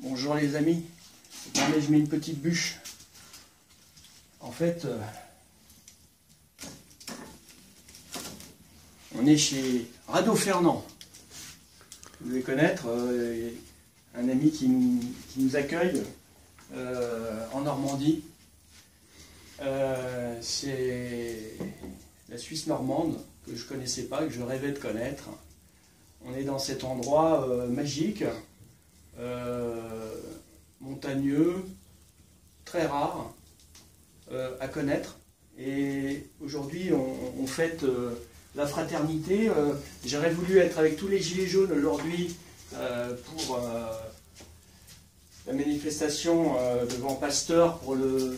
Bonjour les amis, attendez, je mets une petite bûche. En fait, on est chez Radio Fernand. Vous devez connaître un ami qui nous accueille en Normandie. C'est la Suisse normande que je ne connaissais pas, que je rêvais de connaître. On est dans cet endroit magique, montagneux, très rare à connaître. Et aujourd'hui, on fête la fraternité. J'aurais voulu être avec tous les gilets jaunes aujourd'hui pour la manifestation devant Pasteur pour le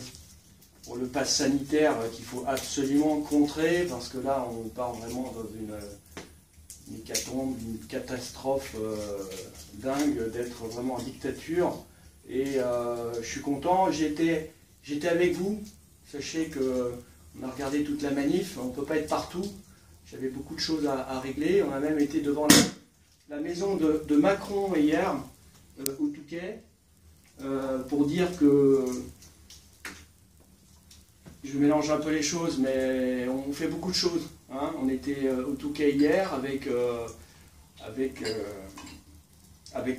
pass sanitaire qu'il faut absolument contrer, parce que là, on part vraiment dans une hécatombe, une catastrophe dingue d'être vraiment en dictature. Et je suis content, j'étais avec vous. Sachez qu'on a regardé toute la manif, on ne peut pas être partout. J'avais beaucoup de choses à régler. On a même été devant la maison de Macron hier, au Touquet, pour dire que... Je mélange un peu les choses, mais on fait beaucoup de choses. Hein. On était au Touquet hier avec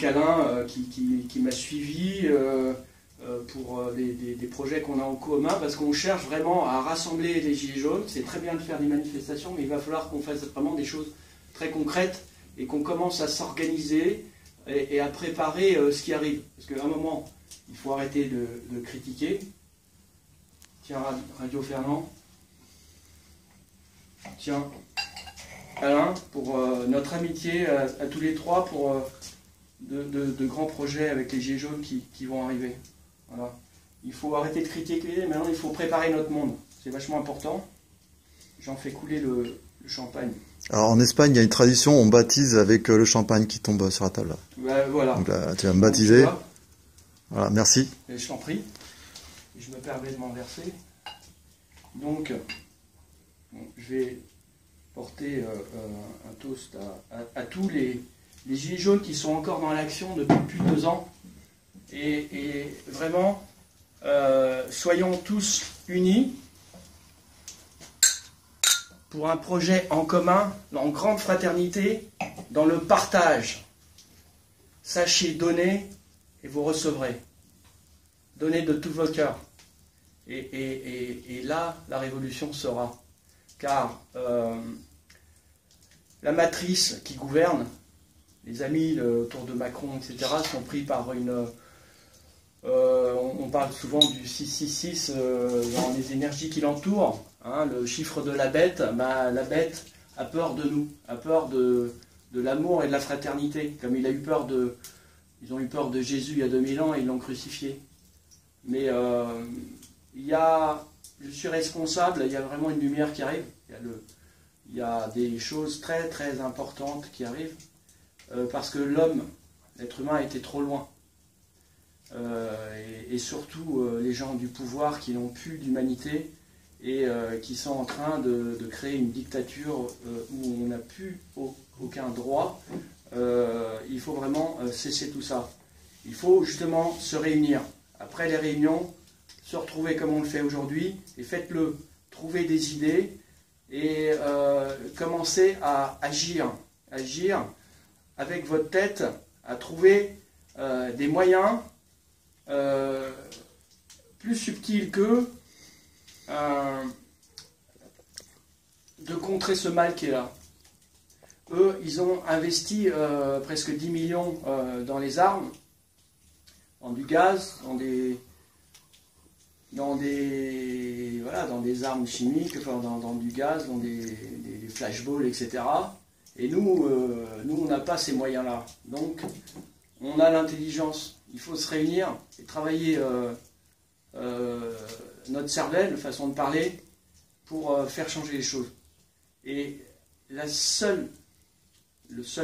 Alain qui m'a suivi pour des projets qu'on a en commun, parce qu'on cherche vraiment à rassembler les gilets jaunes. C'est très bien de faire des manifestations, mais il va falloir qu'on fasse vraiment des choses très concrètes et qu'on commence à s'organiser et à préparer ce qui arrive. Parce qu'à un moment, il faut arrêter de critiquer. Tiens, Radio Fernand. Tiens, Alain, pour notre amitié à tous les trois, pour de grands projets avec les gilets jaunes qui vont arriver. Voilà. Il faut arrêter de critiquer, maintenant il faut préparer notre monde. C'est vachement important. J'en fais couler le champagne. Alors en Espagne, il y a une tradition, on baptise avec le champagne qui tombe sur la table. Ben, voilà. Donc là, tu vas me baptiser. Voilà, merci. Et je t'en prie. Je me permets de m'en verser. Donc, je vais porter un toast à tous les gilets jaunes qui sont encore dans l'action depuis plus de 2 ans. Et vraiment, soyons tous unis pour un projet en commun, en grande fraternité, dans le partage. Sachez donner et vous recevrez. Donnez de tout votre cœur. Et là, la révolution sera. Car la matrice qui gouverne, les amis autour de Macron, etc., sont pris par une... on parle souvent du 666 dans les énergies qui l'entourent. Hein, le chiffre de la bête, la bête a peur de nous, a peur de l'amour et de la fraternité. Comme ils ont eu peur de Jésus il y a 2000 ans et ils l'ont crucifié. Mais je suis responsable, il y a vraiment une lumière qui arrive, il y a des choses très très importantes qui arrivent, parce que l'être humain a été trop loin. Et surtout les gens du pouvoir qui n'ont plus d'humanité et qui sont en train de créer une dictature où on n'a plus aucun droit. Il faut vraiment cesser tout ça. Il faut justement se réunir. Après les réunions, se retrouver comme on le fait aujourd'hui, et faites-le. Trouvez des idées et commencez à agir. Agir avec votre tête, à trouver des moyens plus subtils qu'eux de contrer ce mal qui est là. Eux, ils ont investi presque 10 millions dans les armes, dans du gaz, dans des armes chimiques, enfin, dans du gaz, dans des flashballs, etc. Et nous, on n'a pas ces moyens-là. Donc, on a l'intelligence. Il faut se réunir et travailler notre cervelle, façon de parler, pour faire changer les choses. Et le seul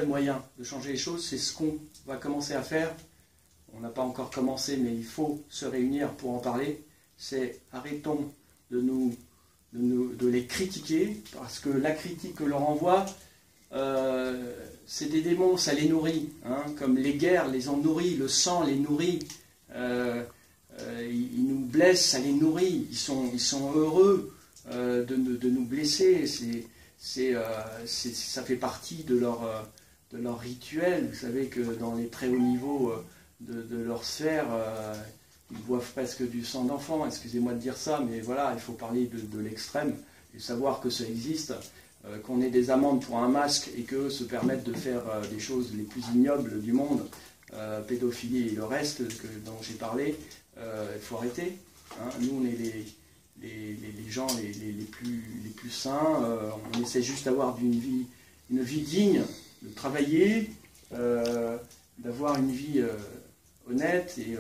moyen de changer les choses, c'est ce qu'on va commencer à faire. On n'a pas encore commencé, mais il faut se réunir pour en parler. C'est arrêtons de les critiquer, parce que la critique que l'on renvoie, c'est des démons, ça les nourrit, hein, comme les guerres les ont nourris, le sang les nourrit, ils nous blessent, ça les nourrit, ils sont heureux de nous blesser, ça fait partie de leur rituel. Vous savez que dans les très hauts niveaux de leur sphère, ils boivent presque du sang d'enfant, excusez-moi de dire ça, mais voilà, il faut parler de l'extrême et savoir que ça existe. Qu'on ait des amendes pour un masque et qu'eux se permettent de faire des choses les plus ignobles du monde, pédophilie et le reste dont j'ai parlé, il faut arrêter. Hein. Nous, on est les gens les plus sains, on essaie juste d'avoir une vie digne, de travailler, d'avoir une vie honnête et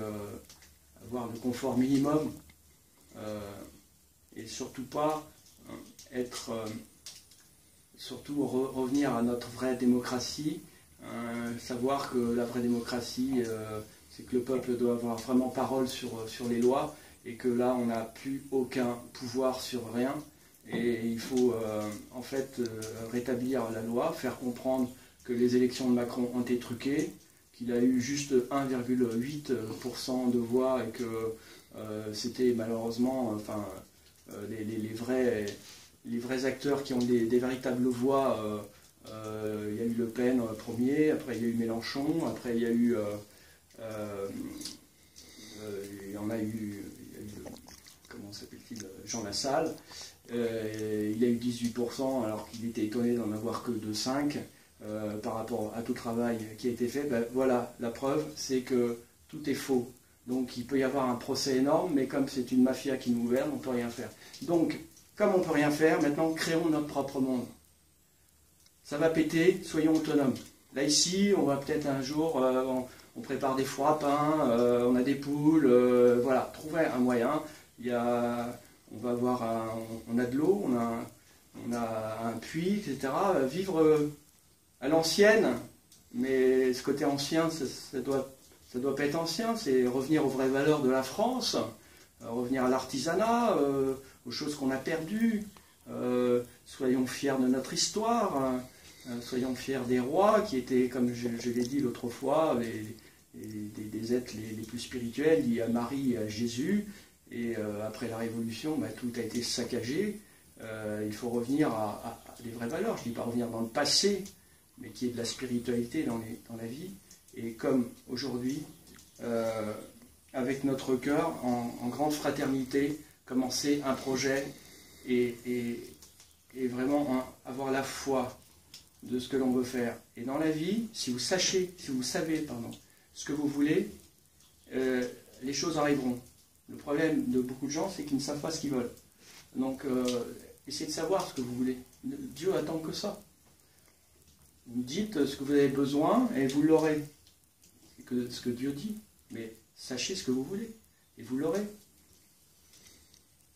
avoir le confort minimum, et surtout pas être... surtout revenir à notre vraie démocratie, savoir que la vraie démocratie, c'est que le peuple doit avoir vraiment parole sur les lois, et que là, on n'a plus aucun pouvoir sur rien, et il faut en fait rétablir la loi, faire comprendre que les élections de Macron ont été truquées, qu'il a eu juste 1,8% de voix, et que c'était malheureusement, les vrais acteurs qui ont des véritables voix. Il y a eu Le Pen premier, après il y a eu Mélenchon, après il y a eu, comment s'appelle-t-il, Jean Lassalle. Il a eu 18%, alors qu'il était étonné d'en avoir que de 5%, par rapport à tout le travail qui a été fait. Ben, voilà, la preuve, c'est que tout est faux. Donc il peut y avoir un procès énorme, mais comme c'est une mafia qui nous gouverne, on ne peut rien faire. Donc, comme on ne peut rien faire, maintenant créons notre propre monde. Ça va péter, soyons autonomes. Là ici, on va peut-être un jour, on prépare des fours à pain, on a des poules, voilà, trouver un moyen. On a de l'eau, on a un puits, etc. Vivre à l'ancienne, mais ce côté ancien, ça doit pas être ancien, c'est revenir aux vraies valeurs de la France, revenir à l'artisanat, aux choses qu'on a perdues. Soyons fiers de notre histoire, soyons fiers des rois qui étaient, comme je l'ai dit l'autre fois, des êtres les plus spirituels, liés à Marie et à Jésus. Et après la Révolution, tout a été saccagé. Il faut revenir à des vraies valeurs. Je ne dis pas revenir dans le passé, mais qu'il y ait de la spiritualité dans la vie. Et comme aujourd'hui, avec notre cœur, en grande fraternité, commencer un projet et vraiment avoir la foi de ce que l'on veut faire. Et dans la vie, si vous savez ce que vous voulez, les choses arriveront. Le problème de beaucoup de gens, c'est qu'ils ne savent pas ce qu'ils veulent. Donc, essayez de savoir ce que vous voulez. Dieu attend que ça. Vous dites ce que vous avez besoin et vous l'aurez. C'est ce que Dieu dit. Mais sachez ce que vous voulez et vous l'aurez.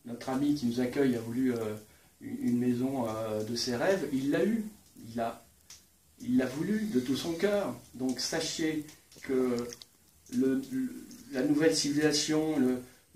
Notre ami qui nous accueille a voulu une maison de ses rêves. Il l'a eu. Il l'a voulu de tout son cœur. Donc sachez que la nouvelle civilisation,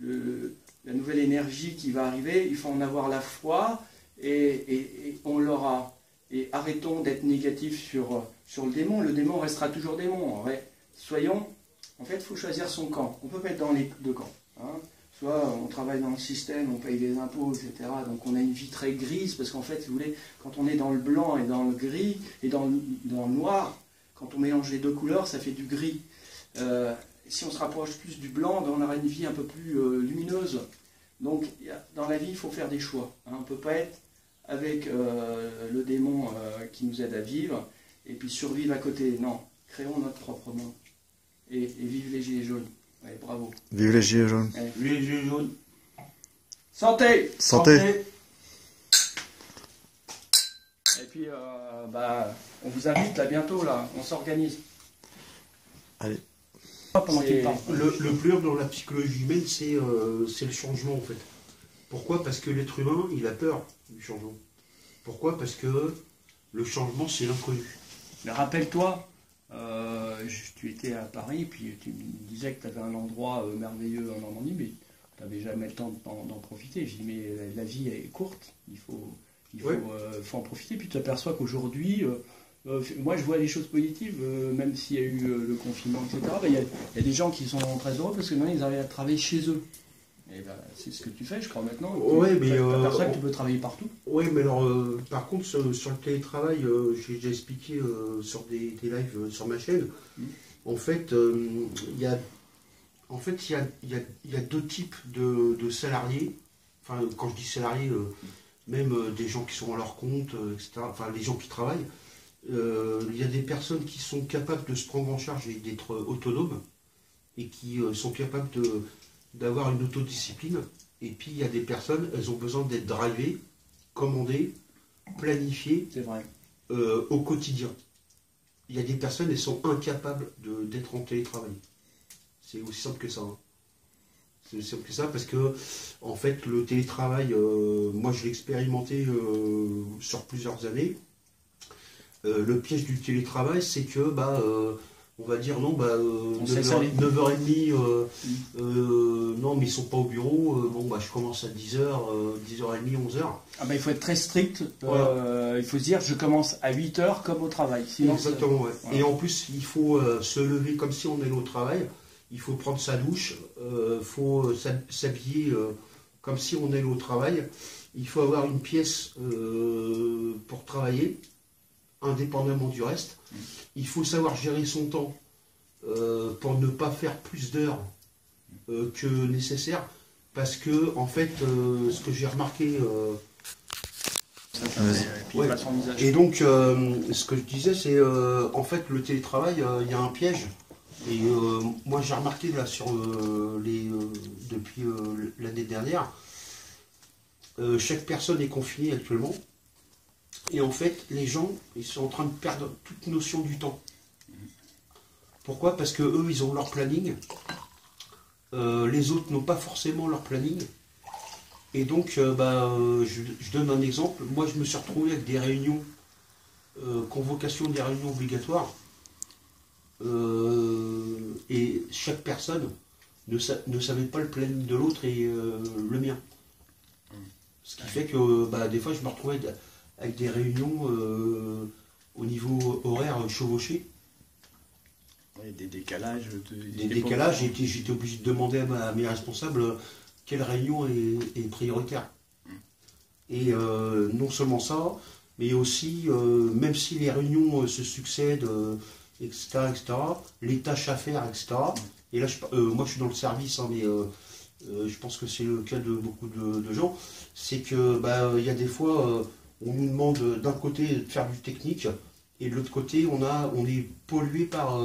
la nouvelle énergie qui va arriver, il faut en avoir la foi et on l'aura. Et arrêtons d'être négatifs sur le démon. Le démon restera toujours démon. En fait, il faut choisir son camp. On peut pas être dans les deux camps. Hein. Soit on travaille dans le système, on paye les impôts, etc. Donc on a une vie très grise, parce qu'en fait, si vous voulez, quand on est dans le blanc et dans le gris, et dans le noir, quand on mélange les deux couleurs, ça fait du gris. Si on se rapproche plus du blanc, on aura une vie un peu plus lumineuse. Donc dans la vie, il faut faire des choix. Hein. On ne peut pas être avec le démon qui nous aide à vivre, et puis survivre à côté. Non, créons notre propre monde. Et vive les gilets jaunes. Ouais, bravo. Vive les gilets jaunes. Ouais. Vive les gilets jaunes. Santé. Santé. Et puis, on vous invite là bientôt, là. On s'organise. Allez. Le plus dur dans la psychologie humaine, c'est le changement, en fait. Pourquoi? Parce que l'être humain, il a peur du changement. Pourquoi? Parce que le changement, c'est l'inconnu. Mais rappelle-toi, tu étais à Paris, puis tu me disais que tu avais un endroit merveilleux en Normandie, mais tu n'avais jamais le temps d'en profiter. Je dis, mais la vie est courte, il faut en profiter. Puis tu t'aperçois qu'aujourd'hui, Moi, je vois des choses positives, même s'il y a eu le confinement, etc. Il y a des gens qui sont très heureux parce que maintenant, ils arrivent à travailler chez eux. Et ben, c'est ce que tu fais, je crois, maintenant. Ouais, mais Tu t'aperçois que tu peux travailler partout. Oui, mais alors, par contre, sur le télétravail, j'ai déjà expliqué sur des lives sur ma chaîne. En fait, il y a, il y a deux types de salariés. Enfin, quand je dis salariés, même des gens qui sont à leur compte, etc. Enfin, les gens qui travaillent. Il y a des personnes qui sont capables de se prendre en charge et d'être autonomes et qui sont capables d'avoir une autodiscipline. Et puis il y a des personnes, elles ont besoin d'être drivées, commandées, planifiées au quotidien. Il y a des personnes, elles sont incapables d'être en télétravail. C'est aussi simple que ça. Hein. C'est aussi simple que ça parce que, en fait, le télétravail, moi je l'ai expérimenté sur plusieurs années. Le piège du télétravail, c'est que, on va dire non, 9h30, non, mais ils sont pas au bureau, je commence à 10h, 10h30, 11h. Ah il faut être très strict, Voilà. il faut se dire je commence à 8h comme au travail. Sinon, exactement, ouais. Voilà. Et en plus, il faut se lever comme si on allait au travail, il faut prendre sa douche, il faut s'habiller comme si on allait au travail, il faut avoir une pièce pour travailler, indépendamment du reste. Il faut savoir gérer son temps pour ne pas faire plus d'heures que nécessaire, parce que en fait, ce que j'ai remarqué, et donc ce que je disais, c'est en fait le télétravail, il y a un piège. Et moi j'ai remarqué là sur depuis l'année dernière, chaque personne est confinée actuellement. Et en fait, les gens, ils sont en train de perdre toute notion du temps. Pourquoi? Parce que eux, ils ont leur planning. Les autres n'ont pas forcément leur planning. Et donc, je donne un exemple. Moi, je me suis retrouvé avec des réunions, convocation des réunions obligatoires. Et chaque personne ne savait pas le planning de l'autre et le mien. Ce qui fait que des fois, je me retrouvais avec des réunions au niveau horaire chevauché. Ouais, des décalages. Des décalages, et j'étais obligé de demander à mes responsables quelle réunion est prioritaire. Et non seulement ça, mais aussi, même si les réunions se succèdent, etc., les tâches à faire, etc. Et là, moi je suis dans le service, hein, mais je pense que c'est le cas de beaucoup de gens, c'est que il y a des fois, on nous demande d'un côté de faire du technique, et de l'autre côté, on est pollué par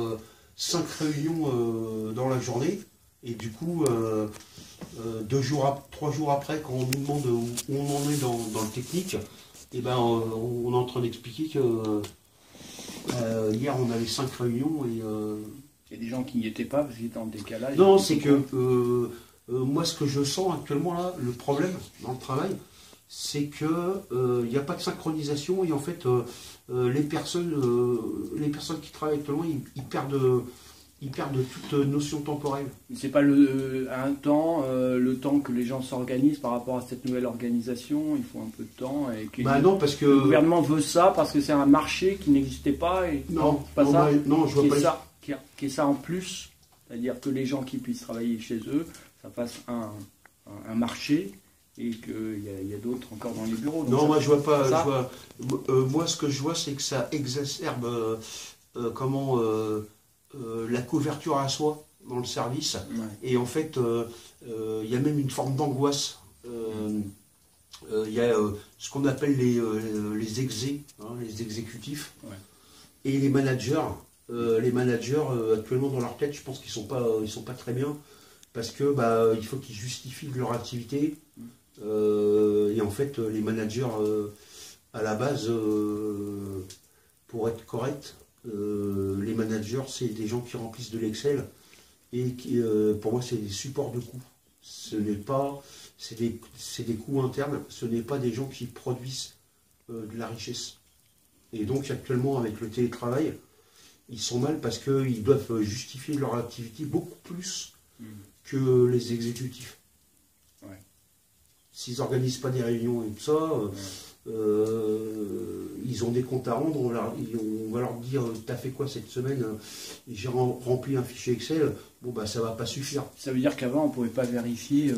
5 réunions dans la journée, et du coup, 3 jours après, quand on nous demande où on en est dans le technique, et on est en train d'expliquer que hier on avait 5 réunions et... Il y a des gens qui n'y étaient pas parce qu'ils étaient en décalage. Non, c'est que moi ce que je sens actuellement là, le problème dans le travail, c'est que il n'y a pas de synchronisation, et en fait les personnes qui travaillent actuellement, ils perdent toute notion temporelle. C'est pas le temps que les gens s'organisent par rapport à cette nouvelle organisation, il faut un peu de temps. Et non, parce que le gouvernement veut ça parce que c'est un marché qui n'existait pas. Et non, pas ça. Non, je vois pas. Qui est ça en plus, c'est-à-dire que les gens qui puissent travailler chez eux, ça fasse un marché, et qu'il y a d'autres encore dans les bureaux. Non, moi je vois pas. Moi ce que je vois, c'est que ça exacerbe la couverture à soi dans le service. Ouais. Et en fait, il y a même une forme d'angoisse. Il y a ce qu'on appelle les exés, hein, les exécutifs, ouais. Et les managers. Actuellement dans leur tête, je pense qu'ils sont pas très bien, parce que il faut qu'ils justifient leur activité. Et en fait, les managers à la base, pour être correct, les managers, c'est des gens qui remplissent de l'Excel, et qui, pour moi, c'est des supports de coûts. Ce n'est pas, c'est des coûts internes. Ce n'est pas des gens qui produisent de la richesse. Et donc actuellement, avec le télétravail, ils sont mal parce qu'ils doivent justifier leur activité beaucoup plus que les exécutifs. Ouais. S'ils n'organisent pas des réunions et tout ça, ils ils ont des comptes à rendre, on va leur dire t'as fait quoi cette semaine, j'ai rempli un fichier Excel, bon bah ça va pas suffire. Ça veut dire qu'avant on pouvait pas vérifier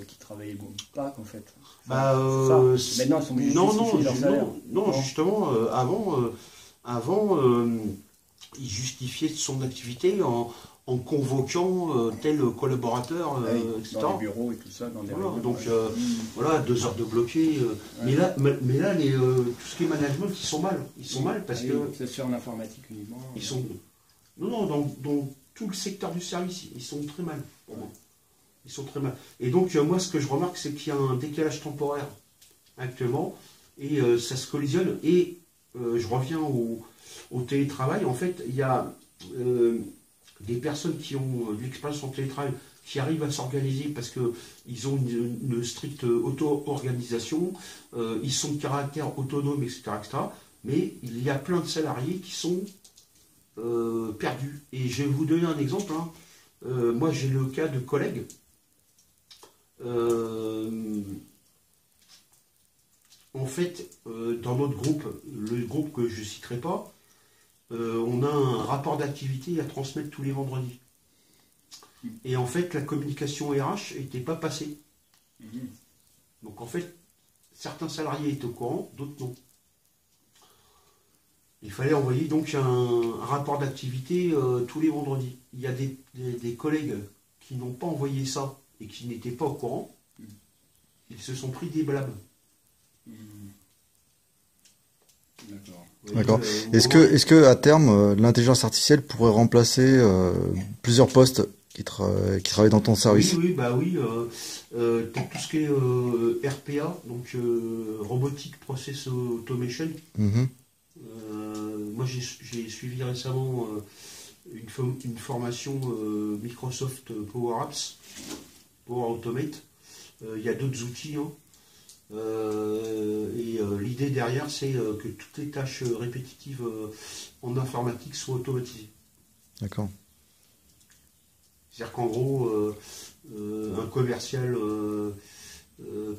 qu'ils travaillaient bon ou pas en fait. Bah, maintenant ils sont obligés de justifier leur salaire. Non, justement, avant il justifiait son activité en convoquant tel collaborateur, etc. Dans les bureaux et tout ça, dans des voilà, réunions, donc ouais. voilà, 2 heures de bloqué. Mais là, tout ce qui est management, ils sont mal. Ils sont mal parce que. C'est sur l'informatique uniquement. Ils sont. Non, dans tout le secteur du service, ils sont très mal pour moi. Ils sont très mal. Et donc, moi, ce que je remarque, c'est qu'il y a un décalage temporaire actuellement et ça se collisionne. Et je reviens au télétravail. En fait, il y a des personnes qui ont de l'expérience en télétravail qui arrivent à s'organiser parce qu'ils ont une stricte auto-organisation, ils sont de caractère autonome, etc., etc. Mais il y a plein de salariés qui sont perdus. Et je vais vous donner un exemple. Hein. Moi, j'ai le cas de collègues. En fait, dans notre groupe, le groupe que je ne citerai pas, on a un rapport d'activité à transmettre tous les vendredis. Et en fait, la communication RH n'était pas passée. Donc en fait, certains salariés étaient au courant, d'autres non. Il fallait envoyer donc un rapport d'activité tous les vendredis. Il y a des collègues qui n'ont pas envoyé ça et qui n'étaient pas au courant. Ils se sont pris des blâmes. D'accord. Est-ce que à terme, l'intelligence artificielle pourrait remplacer plusieurs postes qui travaillent dans ton service? Oui, bah oui. Tout ce qui est RPA, donc Robotic Process Automation. Moi, j'ai suivi récemment une formation Microsoft Power Apps, Power Automate. Il y a d'autres outils. Hein. L'idée derrière, c'est que toutes les tâches répétitives en informatique soient automatisées. D'accord. C'est-à-dire qu'en gros, un commercial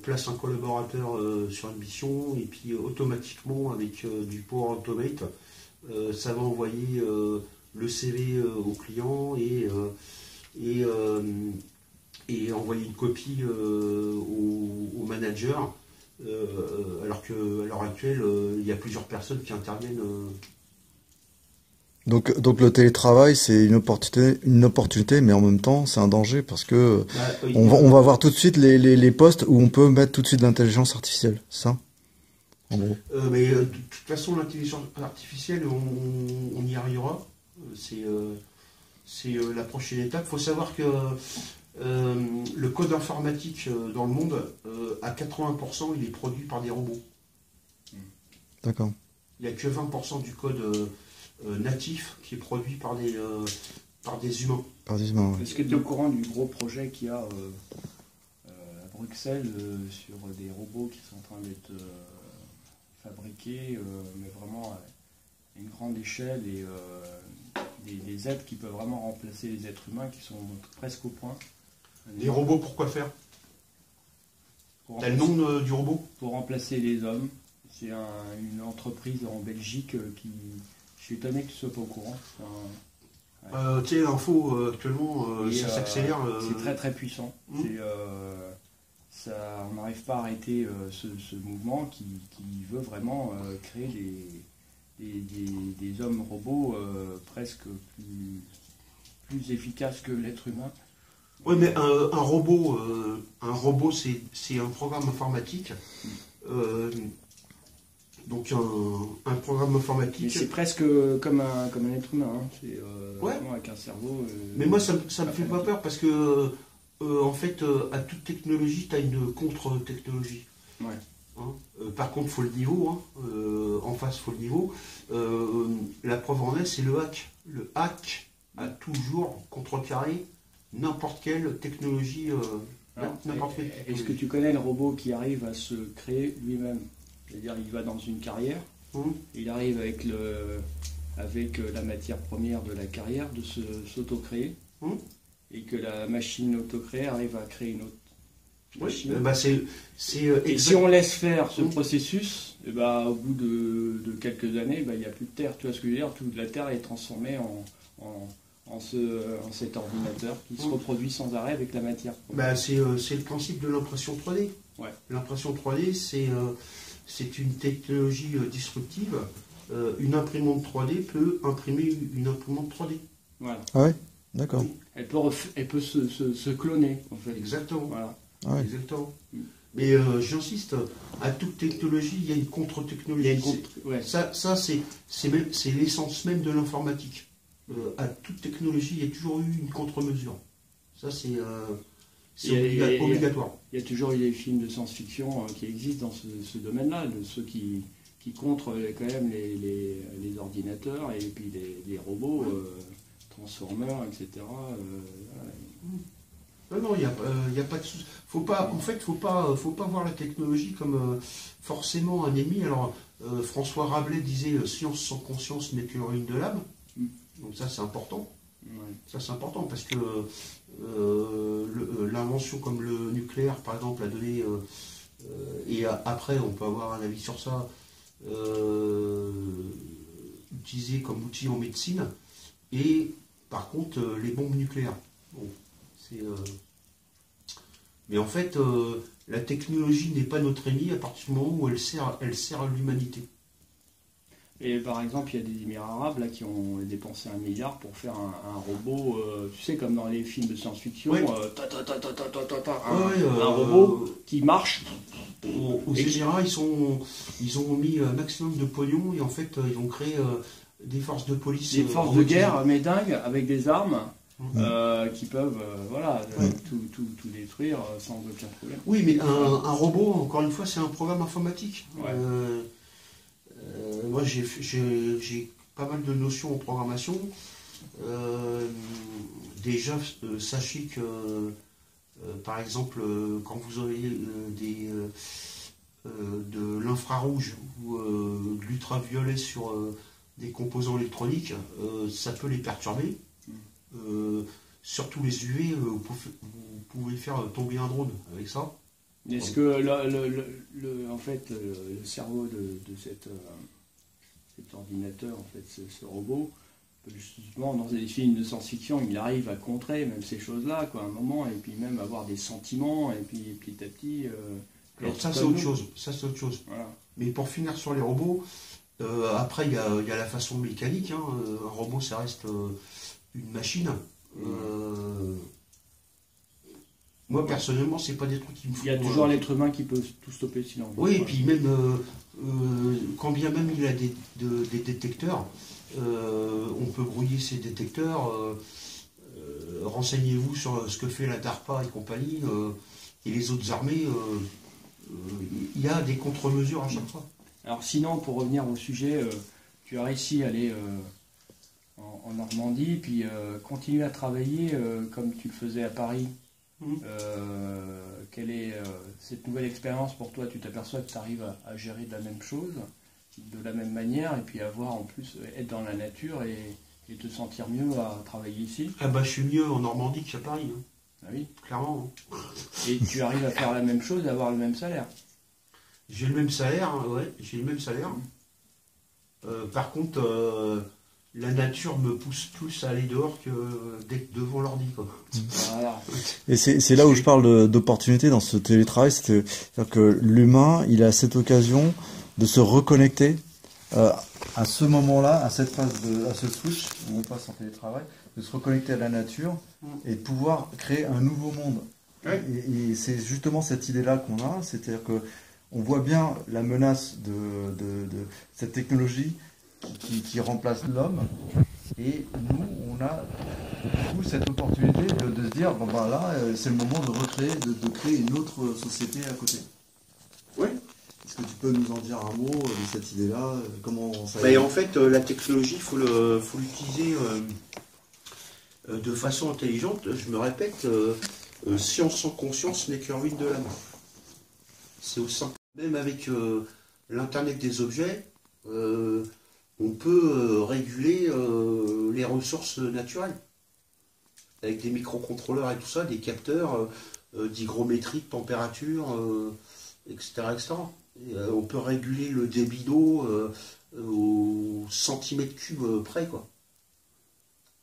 place un collaborateur sur une mission et puis automatiquement, avec du Power Automate, ça va envoyer le CV au client et envoyer une copie au manager, alors qu'à l'heure actuelle, il y a plusieurs personnes qui interviennent. Donc le télétravail, c'est une opportunité, mais en même temps, c'est un danger parce que on va voir tout de suite les postes où on peut mettre tout de suite l'intelligence artificielle, c'est ça, en gros. Mais de toute façon, l'intelligence artificielle, on y arrivera. C'est la prochaine étape. Il faut savoir que le code informatique dans le monde, à 80%, il est produit par des robots. D'accord. Il n'y a que 20% du code natif qui est produit par des humains. Par des humains, ouais. Est-ce que tu es au courant du gros projet qu'il y a à Bruxelles sur des robots qui sont en train d'être fabriqués, mais vraiment à une grande échelle et des êtres qui peuvent vraiment remplacer les êtres humains qui sont presque au point. Des robots, pourquoi faire? T'as le nom du robot? Pour remplacer les hommes. C'est une entreprise en Belgique qui... Je suis étonné que tu ne sois pas au courant. Tu sais, l'info, actuellement, ça s'accélère. C'est très très puissant. On n'arrive pas à arrêter ce mouvement qui veut vraiment créer des hommes robots presque plus efficaces que l'être humain. Oui, mais un robot, c'est un programme informatique. Donc un programme informatique. Mais c'est presque comme un être humain. Hein. C'est vraiment avec un cerveau. Mais moi, ça me fait pas peur parce que en fait, à toute technologie, tu as une contre-technologie. Ouais. Hein, par contre, il faut le niveau. Hein, en face, il faut le niveau. La preuve en est, c'est le hack. Le hack a toujours contrecarré n'importe quelle technologie. Est-ce que tu connais le robot qui arrive à se créer lui-même? C'est-à-dire, il va dans une carrière, il arrive avec la matière première de la carrière de s'auto-créer, et que la machine auto-créée arrive à créer une autre. Oui, et si on laisse faire ce processus, et au bout de quelques années, il n'y a plus de terre. Tu vois ce que je veux dire? Toute la terre est transformée en cet ordinateur qui se reproduit sans arrêt avec la matière. C'est le principe de l'impression 3D. Ouais. L'impression 3D, c'est une technologie disruptive. Une imprimante 3D peut imprimer une imprimante 3D. Voilà. Ah ouais, d'accord. Elle peut se cloner, en fait. Exactement. Voilà. Ah ouais. Exactement. Mais j'insiste, à toute technologie, il y a une contre-technologie. Ça c'est l'essence même de l'informatique. À toute technologie, il y a toujours eu une contre-mesure. Ça, c'est obligatoire. Il y a toujours eu des films de science-fiction qui existent dans ce domaine-là, de ceux qui contre quand même les ordinateurs et puis les robots, Transformers, etc. Non, il n'y a pas de souci. Faut pas voir la technologie comme forcément un ennemi. Alors, François Rabelais disait science sans conscience n'est que ruine de l'âme. Donc ça, c'est important. Ouais. Ça, c'est important parce que l'invention comme le nucléaire, par exemple, a donné. Et après, on peut avoir un avis sur ça. Utilisé comme outil en médecine. Et par contre, les bombes nucléaires. Bon, mais en fait, la technologie n'est pas notre ennemi à partir du moment où elle sert à l'humanité. Et par exemple, il y a des Émirats arabes là, qui ont dépensé 1 milliard pour faire un robot, tu sais, comme dans les films de science-fiction, oui. Un robot qui marche. Aux Émirats, ils ont mis un maximum de pognon et en fait, ils ont créé des forces de police. Des forces de guerre, mais dingues, avec des armes. Qui peuvent tout détruire sans aucun problème. Oui, mais un robot, encore une fois, c'est un programme informatique. Ouais. Moi, j'ai pas mal de notions en programmation. Déjà, sachez que, par exemple, quand vous aurez de l'infrarouge ou de l'ultraviolet sur des composants électroniques, ça peut les perturber. Surtout les UV, vous pouvez faire tomber un drone avec ça. Est-ce que en fait, le cerveau de cet ordinateur, en fait, ce robot, justement dans des films de science-fiction, il arrive à contrer même ces choses-là, quoi, à un moment, et puis même avoir des sentiments, et puis petit à petit. Alors ça c'est autre chose. Ça c'est autre chose. Voilà. Mais pour finir sur les robots, après il y a la façon mécanique. Hein. Un robot ça reste une machine. Moi personnellement c'est pas des trucs qui me font. Il y a toujours l'être humain qui peut tout stopper sinon. Oui, et puis même quand bien même il a des détecteurs, on peut brouiller ces détecteurs. Renseignez-vous sur ce que fait la DARPA et compagnie et les autres armées. Il y a des contre-mesures à chaque fois. Alors sinon, pour revenir au sujet, tu as réussi à aller en Normandie, puis continuer à travailler comme tu le faisais à Paris. Quelle est cette nouvelle expérience pour toi? Tu t'aperçois que tu arrives à gérer de la même chose, de la même manière, et puis avoir en plus être dans la nature et te sentir mieux à travailler ici? Ah bah je suis mieux en Normandie qu'à Paris. Hein. Ah oui. Clairement. Hein. Et tu arrives à faire la même chose et avoir le même salaire? J'ai le même salaire, hein, ouais, j'ai le même salaire. Par contre, la nature me pousse plus à aller dehors que d'être devant l'ordi, quoi. Voilà. Et c'est là où je parle d'opportunité dans ce télétravail, c'est-à-dire que l'humain, il a cette occasion de se reconnecter à ce moment-là, à cette phase, à ce switch où on passe en télétravail, de se reconnecter à la nature et de pouvoir créer un nouveau monde. Ouais. Et c'est justement cette idée-là qu'on a, c'est-à-dire que on voit bien la menace de cette technologie qui remplace l'homme, et nous, on a du coup cette opportunité de se dire, bon ben là, c'est le moment de recréer, de créer une autre société à côté. Oui. Est-ce que tu peux nous en dire un mot de cette idée-là? Comment ça... En fait, la technologie, il faut l'utiliser de façon intelligente. Je me répète, science sans conscience n'est que ruine de l'âme. C'est au sein. Même avec l'Internet des objets, on peut réguler les ressources naturelles. Avec des microcontrôleurs et tout ça, des capteurs, d'hygrométrie, de température, etc. etc. Et, on peut réguler le débit d'eau au centimètre cube près, quoi.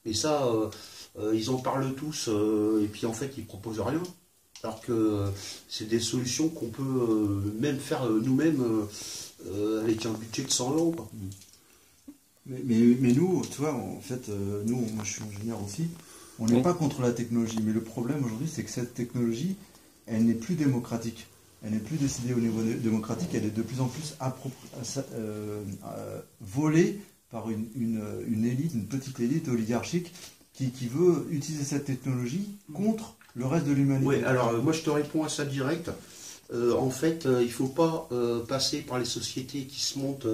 Et ça, ils en parlent tous, et puis en fait, ils proposent rien. Alors que c'est des solutions qu'on peut même faire nous-mêmes avec un budget de 100 euros, quoi. Mais nous, tu vois, en fait, nous, moi je suis ingénieur aussi, on n'est pas contre la technologie, mais le problème aujourd'hui, c'est que cette technologie, elle n'est plus démocratique. Elle n'est plus décidée au niveau démocratique, elle est de plus en plus volée par une élite, une petite élite oligarchique qui veut utiliser cette technologie contre le reste de l'humanité. Oui, alors moi je te réponds à ça direct. En fait, il ne faut pas passer par les sociétés qui se montent,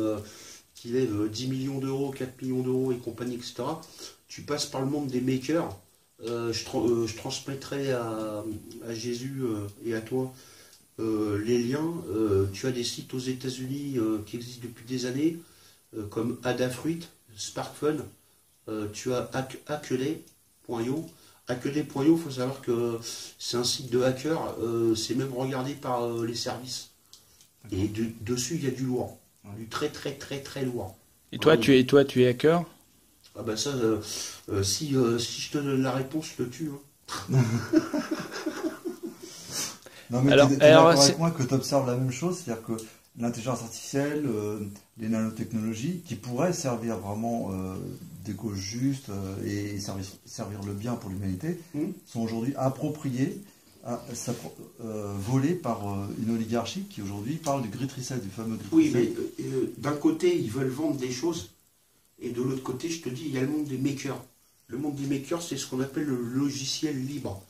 qui lèvent 10 millions d'euros, 4 millions d'euros et compagnie, etc. Tu passes par le monde des makers. Je transmettrai à Jésus et à toi les liens. Tu as des sites aux États-Unis qui existent depuis des années, comme Adafruit, SparkFun. Tu as Hackaday.io. Hackaday.io, il faut savoir que c'est un site de hackers, c'est même regardé par les services. Et dessus, il y a du lourd. Du très très très très lourd. Et toi, tu es hacker? Ah bah ça, si je te donne la réponse, je te tue. Hein. Non mais tu es d'accord avec moi que tu observes la même chose, c'est-à-dire que l'intelligence artificielle, les nanotechnologies, qui pourraient servir vraiment des causes justes et servir le bien pour l'humanité, sont aujourd'hui appropriées, volées par une oligarchie qui aujourd'hui parle du Great Reset, du fameux Great Reset. Oui, mais d'un côté, ils veulent vendre des choses, et de l'autre côté, je te dis, il y a le monde des makers. Le monde des makers, c'est ce qu'on appelle le logiciel libre.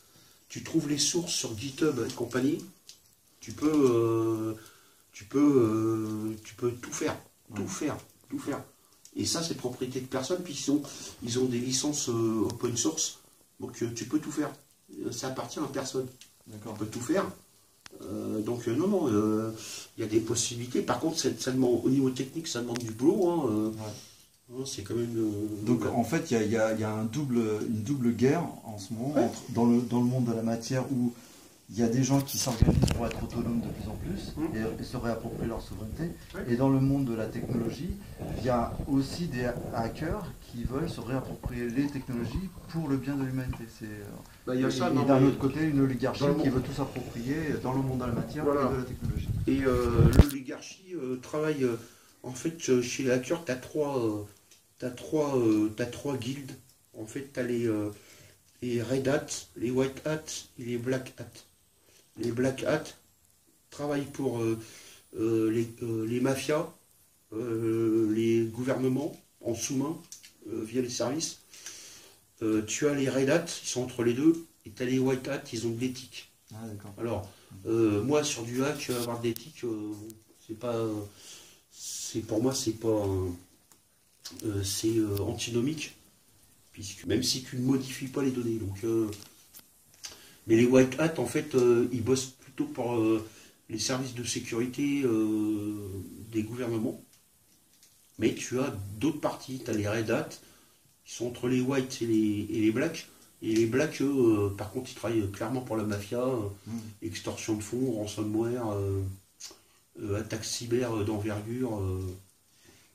Tu trouves les sources sur GitHub et compagnie, tu peux tout faire, tout faire. Et ça, c'est propriété de personne, puis ils ont des licences open source, donc tu peux tout faire. Ça appartient à personne. On peut tout faire. Donc non, il y a des possibilités. Par contre, ça demande, au niveau technique, ça demande du boulot. Hein, c'est quand même. Donc en fait, il y a une double guerre en ce moment dans le monde de la matière où il y a des gens qui s'organisent pour être autonomes de plus en plus et se réapproprier leur souveraineté. Et dans le monde de la technologie, il y a aussi des hackers qui veulent se réapproprier les technologies pour le bien de l'humanité. Et d'un autre côté, une oligarchie qui veut tout s'approprier dans le monde de la matière et de la technologie. Et l'oligarchie travaille, en fait, chez les hackers, tu as trois guildes. En fait, tu as les Red Hat, les White Hat et les Black Hat. Les Black Hat travaillent pour les mafias, les gouvernements en sous-main via les services. Tu as les Red Hat, ils sont entre les deux, et tu as les White Hat, ils ont de l'éthique. Ah, d'accord. Alors, moi sur du hack, avoir de l'éthique, c'est pas. Pour moi, c'est pas. C'est antinomique, puisque même si tu ne modifies pas les données. Donc. Mais les White Hat, en fait, ils bossent plutôt pour les services de sécurité des gouvernements. Mais tu as d'autres parties. Tu as les Red Hat, qui sont entre les White et les Black. Et les Black, eux, par contre, ils travaillent clairement pour la mafia, extorsion de fonds, ransomware, attaques cyber d'envergure.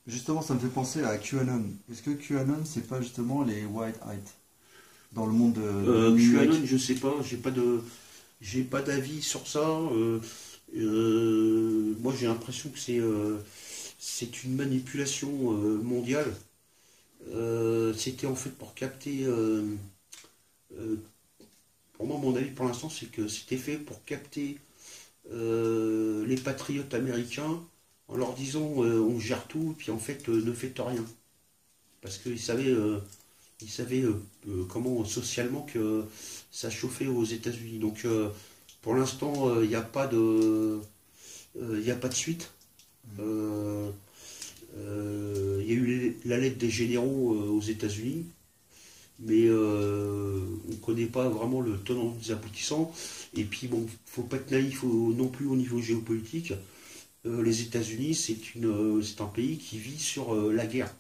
Justement, ça me fait penser à QAnon. Est-ce que QAnon, c'est pas justement les White Hat dans le monde de QAnon, je sais pas, j'ai pas d'avis sur ça. Moi, j'ai l'impression que c'est une manipulation mondiale. C'était en fait pour capter. Pour moi, mon avis, pour l'instant, c'est que c'était fait pour capter les patriotes américains en leur disant on gère tout, et puis en fait, ne faites rien. Parce qu'ils savaient. Ils savaient comment socialement que ça chauffait aux États-Unis. Donc pour l'instant, il n'y a pas de suite. Il y a eu la lettre des généraux aux États-Unis, mais on ne connaît pas vraiment le tenant des aboutissants. Et puis bon, faut pas être naïf non plus au niveau géopolitique. Les États-Unis, c'est un pays qui vit sur la guerre.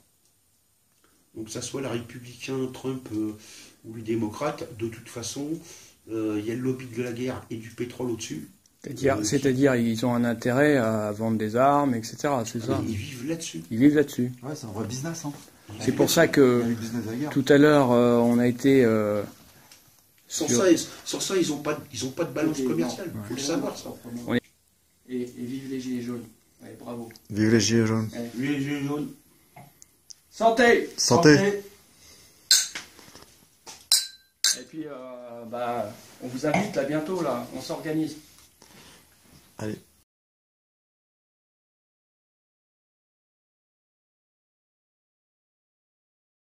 Donc que ça soit le républicain Trump ou les démocrates, de toute façon, il y a le lobby de la guerre et du pétrole au-dessus. C'est-à-dire, ils ont un intérêt à vendre des armes, etc. C'est ça. Ils vivent là-dessus. Ils vivent là-dessus. Ouais, c'est un vrai business. Hein. C'est pour ça que Il y a le business de la guerre. tout à l'heure, on a été... Sans sur- ça, ils n'ont pas de balance commerciale. Il faut le savoir, ça. Et vive les gilets jaunes. Ouais, bravo. Vive les gilets jaunes. Vive les gilets jaunes. Santé. Santé. Et puis, on vous invite là bientôt, là. On s'organise. Allez.